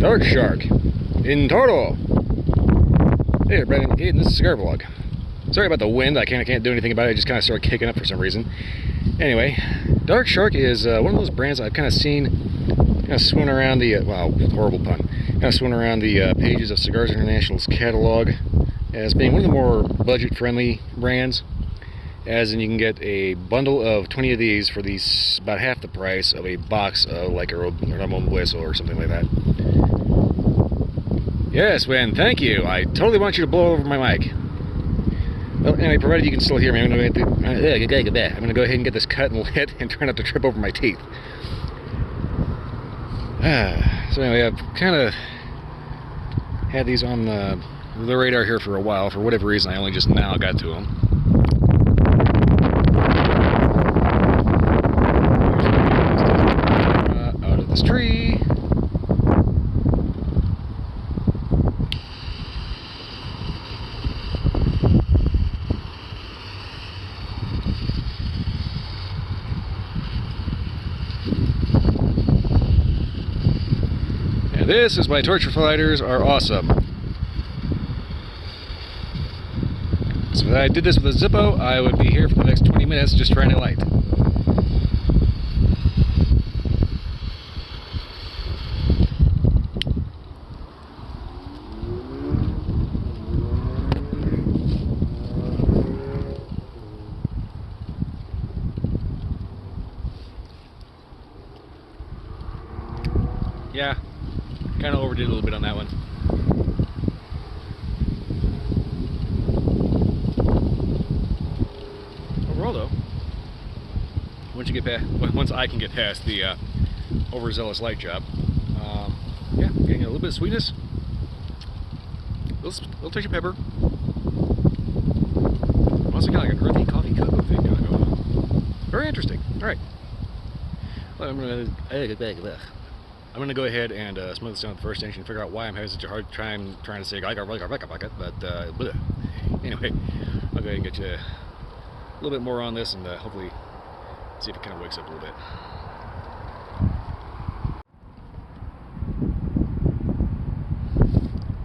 Dark Shark in Toro. Hey, Brandon, this is Cigar Vlog. Sorry about the wind. I can't do anything about it. It just kind of started kicking up for some reason. Anyway, Dark Shark is one of those brands I've kind of seen kind of swimming around the wow, horrible pun. Kind of swimming around the pages of Cigars International's catalog as being one of the more budget-friendly brands. As in, you can get a bundle of 20 of these for these about half the price of a box of like a Ramon Hueso or something like that. Yes, Win, thank you. I totally want you to blow over my mic. Well, anyway, provided you can still hear me, I'm going to go ahead and get this cut and lit and try not to trip over my teeth. So anyway, I've kind of had these on the radar here for a while. For whatever reason, I only just now got to them. Out of this tree. And this is why torture fighters are awesome. So if I did this with a Zippo, I would be here for the next 20 minutes just trying to light. Yeah, kind of overdid a little bit on that one. Overall, though, once I can get past the overzealous light job, yeah, getting a little bit of sweetness, a little touch of pepper. Also got like an earthy coffee cocoa thing going on. Very interesting. All right. Well, I'm gonna go ahead and smooth this down at the first inch and figure out why I'm having such a hard time trying to say but anyway, I'll go ahead and get you a little bit more on this and hopefully see if it kind of wakes up a little bit.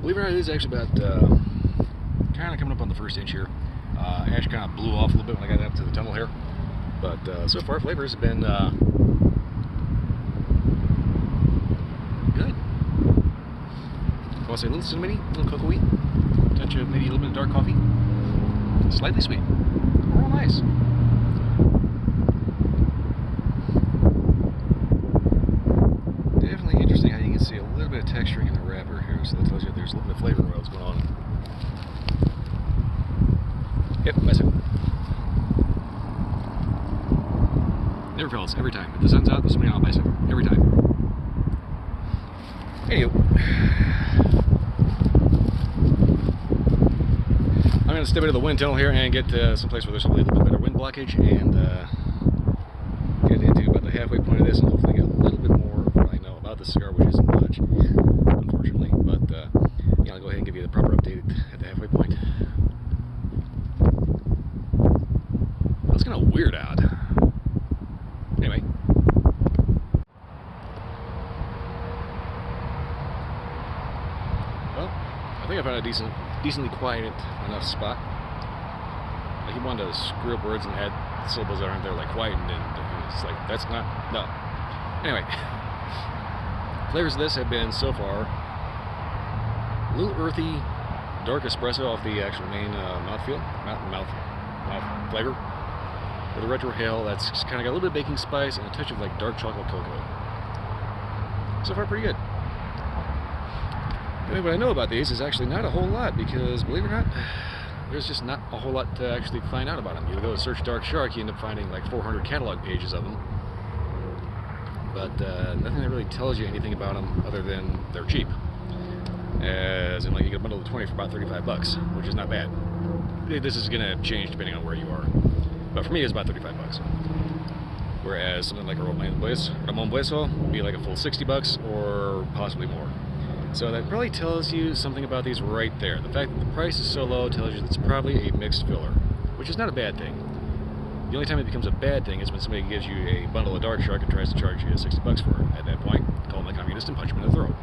Believe it or not, it is actually about kind of coming up on the first inch here. Ash kind of blew off a little bit when I got up to the tunnel here, but so far flavors have been good. I'll say a little cinnamony, a little cocoa-y, touch of maybe a little bit of dark coffee, slightly sweet, real nice. Definitely interesting how you can see a little bit of texturing in the wrapper here, so that tells you there's a little bit of flavor what's going on. Yep, that's it. Never fails, every time. If the sun's out, there's somebody on a bicycle, every time. Anywho, I'm going to step into the wind tunnel here and get someplace where there's hopefully a little bit better wind blockage and get into about the halfway point of this and hopefully get a little bit more of what I know about the cigar, which isn't much, unfortunately. But yeah, I'll go ahead and give you the proper update at the halfway point. That's kind of weird out. Anyway. Well, I think I found a decently quiet enough spot. I keep wanting to screw up words and add syllables that aren't there, like quietened, and it's like, that's not, no. Anyway, flavors of this have been, so far, a little earthy, dark espresso off the actual main mouthfeel, mouth flavor. With a retro hail that's kind of got a little bit of baking spice and a touch of like dark chocolate cocoa. So far, pretty good. Anyway, what I know about these is actually not a whole lot because, believe it or not, there's just not a whole lot to actually find out about them. You go search Dark Shark, you end up finding like 400 catalog pages of them. But nothing that really tells you anything about them other than they're cheap. As in, like, you get a bundle of 20 for about 35 bucks, which is not bad. This is going to change depending on where you are. But for me, it's about 35 bucks. Whereas something like a Ramon Hueso would be like a full 60 bucks or possibly more. So that probably tells you something about these right there. The fact that the price is so low tells you that it's probably a mixed filler, which is not a bad thing. The only time it becomes a bad thing is when somebody gives you a bundle of Dark Shark and tries to charge you 60 bucks for it. At that point, call them a communist and punch them in the throat.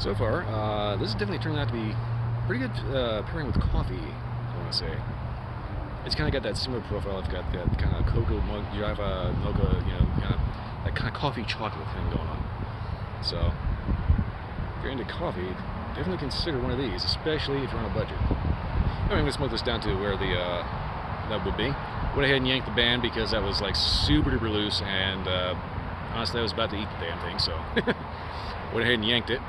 So far, this is definitely turning out to be pretty good pairing with coffee, I want to say. It's kind of got that similar profile. I've got that kind of cocoa, Java, mocha, kind of that kind of coffee chocolate thing going on. So, if you're into coffee, definitely consider one of these, especially if you're on a budget. I'm going to smoke this down to where the that would be. Went ahead and yanked the band because that was like super duper loose, and honestly, I was about to eat the damn thing, so went ahead and yanked it.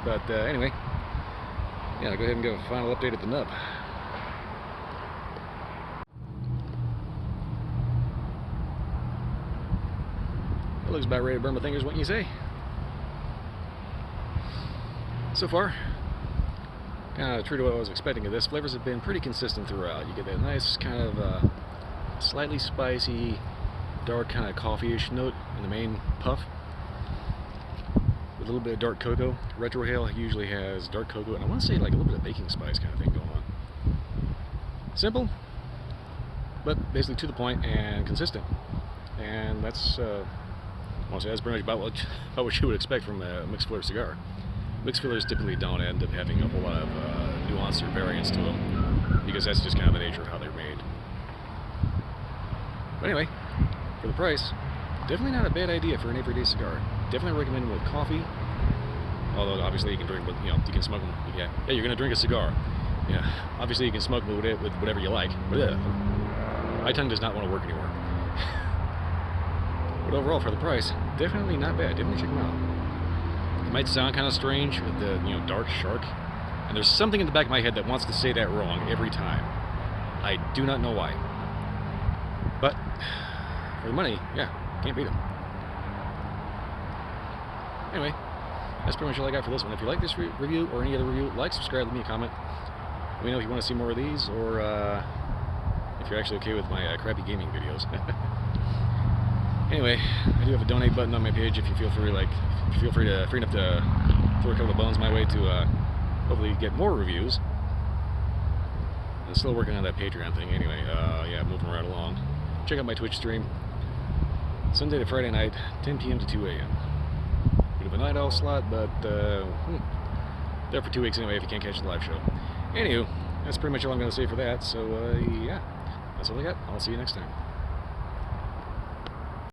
But anyway, yeah, go ahead and give a final update at the nub. It looks about ready to burn my fingers, what you say? So far, kind of true to what I was expecting of this. Flavors have been pretty consistent throughout. You get that nice kind of slightly spicy, dark kind of coffee-ish note in the main puff. With a little bit of dark cocoa. Retrohale usually has dark cocoa, and I want to say like a little bit of baking spice kind of thing going on. Simple, but basically to the point and consistent. And that's, that's pretty much about what you would expect from a mixed filler cigar. Mixed fillers typically don't end up having a whole lot of nuance or variance to them, because that's just kind of the nature of how they're made. But anyway, for the price, definitely not a bad idea for an everyday cigar. Definitely recommend them with coffee. Although obviously you can drink, you can smoke them. Yeah, you're gonna drink a cigar. Yeah, obviously you can smoke them with whatever you like. But my tongue does not want to work anymore. But overall, for the price, definitely not bad. Definitely check them out. It might sound kind of strange with the dark shark, and there's something in the back of my head that wants to say that wrong every time. I do not know why. But for the money, yeah, can't beat them. Anyway, that's pretty much all I got for this one. If you like this review or any other review, like, subscribe, leave me a comment. Let me know if you want to see more of these, or if you're actually okay with my crappy gaming videos. Anyway, I do have a donate button on my page if you feel free, free enough to throw a couple of bones my way to hopefully get more reviews. I'm still working on that Patreon thing. Anyway, yeah, moving right along. Check out my Twitch stream, Sunday to Friday night, 10 p.m. to 2 a.m. Bit of a night owl slot, but there for 2 weeks anyway if you can't catch the live show. Anywho, that's pretty much all I'm going to say for that. So yeah, that's all I got. I'll see you next time.